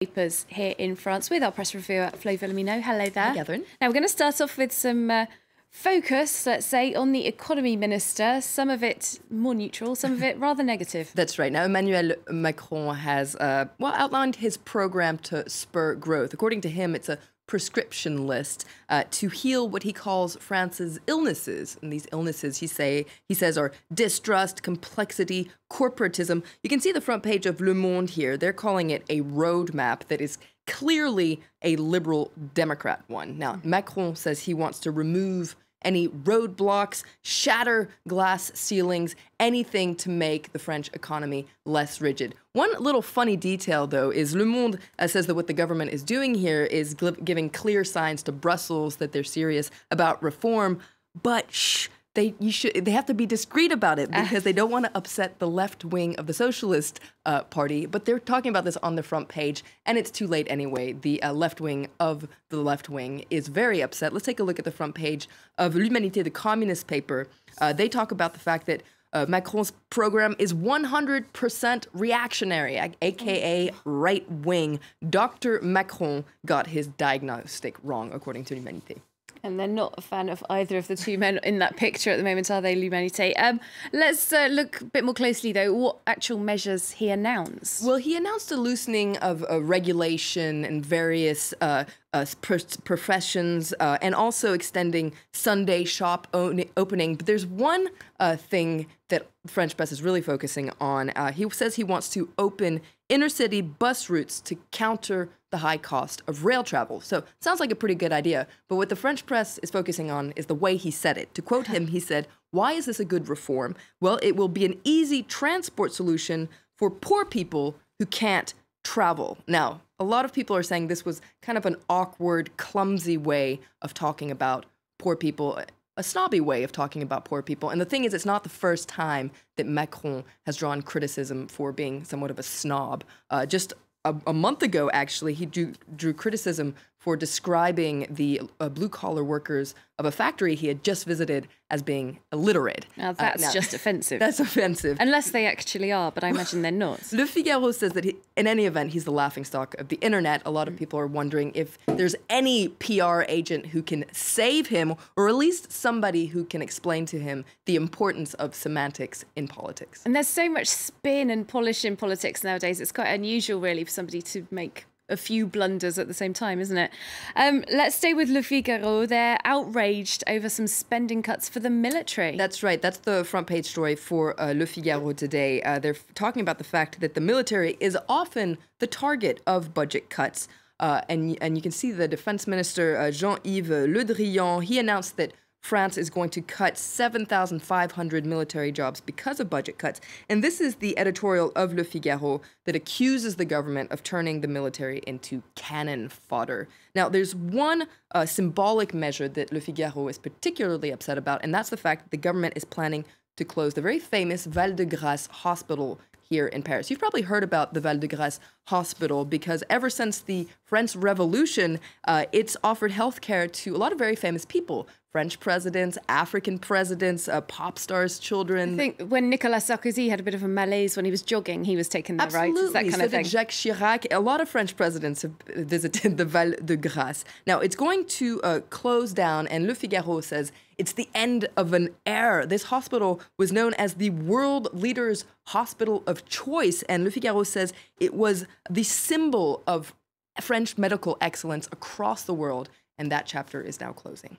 Papers here in France with our press reviewer Flo Villamino. Hello there. Hi, Catherine. Now we're going to start off with some focus, let's say, on the economy minister. Some of it more neutral, some of it rather negative. That's right. Now, Emmanuel Macron has outlined his program to spur growth. According to him, it's a prescription list to heal what he calls France's illnesses. And these illnesses, he says, are distrust, complexity, corporatism. You can see the front page of Le Monde here. They're calling it a roadmap that is clearly a liberal Democrat one. Now, Macron says he wants to remove any roadblocks, shatter glass ceilings, anything to make the French economy less rigid. One little funny detail, though, is Le Monde says that what the government is doing here is giving clear signs to Brussels that they're serious about reform, but they have to be discreet about it because they don't want to upset the left wing of the Socialist Party. But they're talking about this on the front page, and it's too late anyway. The left wing of the left wing is very upset. Let's take a look at the front page of L'Humanité, the communist paper. They talk about the fact that Macron's program is 100% reactionary, aka right wing. Dr. Macron got his diagnostic wrong, according to L'Humanité. And they're not a fan of either of the two men in that picture at the moment, are they, L'Humanité? Let's look a bit more closely, though, what actual measures he announced. Well, he announced a loosening of regulation in various professions and also extending Sunday shop opening. But there's one thing that French press is really focusing on. He says he wants to open inner-city bus routes to counter the high cost of rail travel. So sounds like a pretty good idea. But what the French press is focusing on is the way he said it. To quote him, he said, "Why is this a good reform? Well, it will be an easy transport solution for poor people who can't travel." Now, a lot of people are saying this was kind of an awkward, clumsy way of talking about poor people, a snobby way of talking about poor people. And the thing is, it's not the first time that Macron has drawn criticism for being somewhat of a snob. Just a month ago, actually, he drew criticism for describing the blue-collar workers of a factory he had just visited as being illiterate. Now, that's just offensive. That's offensive. Unless they actually are, but I imagine they're not. Le Figaro says that in any event, he's the laughingstock of the internet. A lot of people are wondering if there's any PR agent who can save him, or at least somebody who can explain to him the importance of semantics in politics. And there's so much spin and polish in politics nowadays. It's quite unusual, really, for somebody to make a few blunders at the same time, isn't it? Let's stay with Le Figaro. They're outraged over some spending cuts for the military. That's right. That's the front page story for Le Figaro today. They're talking about the fact that the military is often the target of budget cuts. And you can see the defense minister, Jean-Yves Le Drian, he announced that France is going to cut 7,500 military jobs because of budget cuts. And this is the editorial of Le Figaro that accuses the government of turning the military into cannon fodder. Now, there's one symbolic measure that Le Figaro is particularly upset about, and that's the fact that the government is planning to close the very famous Val-de-Grace hospital here in Paris. You've probably heard about the Val-de-Grace hospital because ever since the French Revolution, it's offered healthcare to a lot of very famous people. French presidents, African presidents, pop stars, children. I think when Nicolas Sarkozy had a bit of a malaise when he was jogging, he was taken there, right? Absolutely. That kind of thing. Jacques Chirac. A lot of French presidents have visited the Val-de-Grace. Now, it's going to close down, and Le Figaro says it's the end of an era. This hospital was known as the world leader's hospital of choice, and Le Figaro says it was the symbol of French medical excellence across the world, and that chapter is now closing.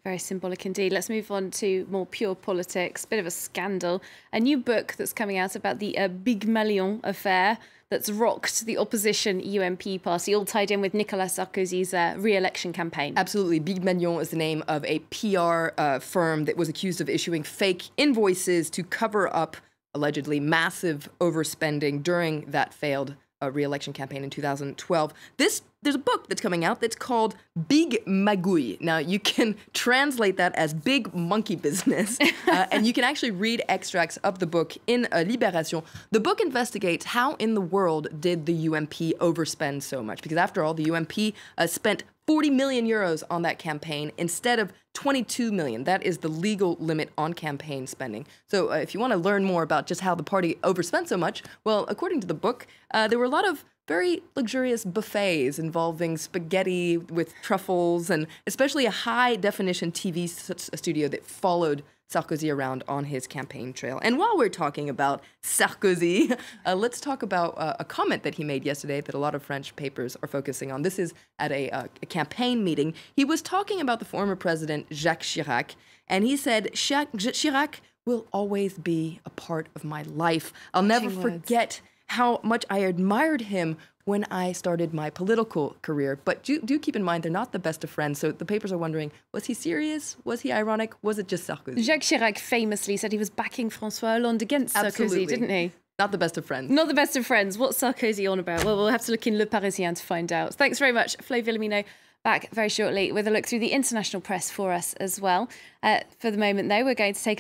Very symbolic indeed. Let's move on to more pure politics. Bit of a scandal. A new book that's coming out about the Big Malion affair that's rocked the opposition UMP party, all tied in with Nicolas Sarkozy's re-election campaign. Absolutely. Big Malion is the name of a PR firm that was accused of issuing fake invoices to cover up, allegedly, massive overspending during that failed re-election campaign in 2012. There's a book that's coming out that's called Big Magouille. Now, you can translate that as big monkey business, and you can actually read extracts of the book in Libération. The book investigates how in the world did the UMP overspend so much, because after all, the UMP spent 40 million euros on that campaign instead of 22 million. That is the legal limit on campaign spending. So if you want to learn more about just how the party overspent so much, well, according to the book, there were a lot of very luxurious buffets involving spaghetti with truffles and especially a high-definition TV studio that followed Sarkozy around on his campaign trail. And while we're talking about Sarkozy, let's talk about a comment that he made yesterday that a lot of French papers are focusing on. This is at a campaign meeting. He was talking about the former president, Jacques Chirac, and he said, Chirac will always be a part of my life. I'll never forget how much I admired him when I started my political career. But do keep in mind, they're not the best of friends. So the papers are wondering, was he serious? Was he ironic? Was it just Sarkozy? Jacques Chirac famously said he was backing François Hollande against Sarkozy, didn't he? Not the best of friends. Not the best of friends. What's Sarkozy on about? Well, we'll have to look in Le Parisien to find out. Thanks very much, Flo Villamino. Back very shortly with a look through the international press for us as well. For the moment, though, we're going to take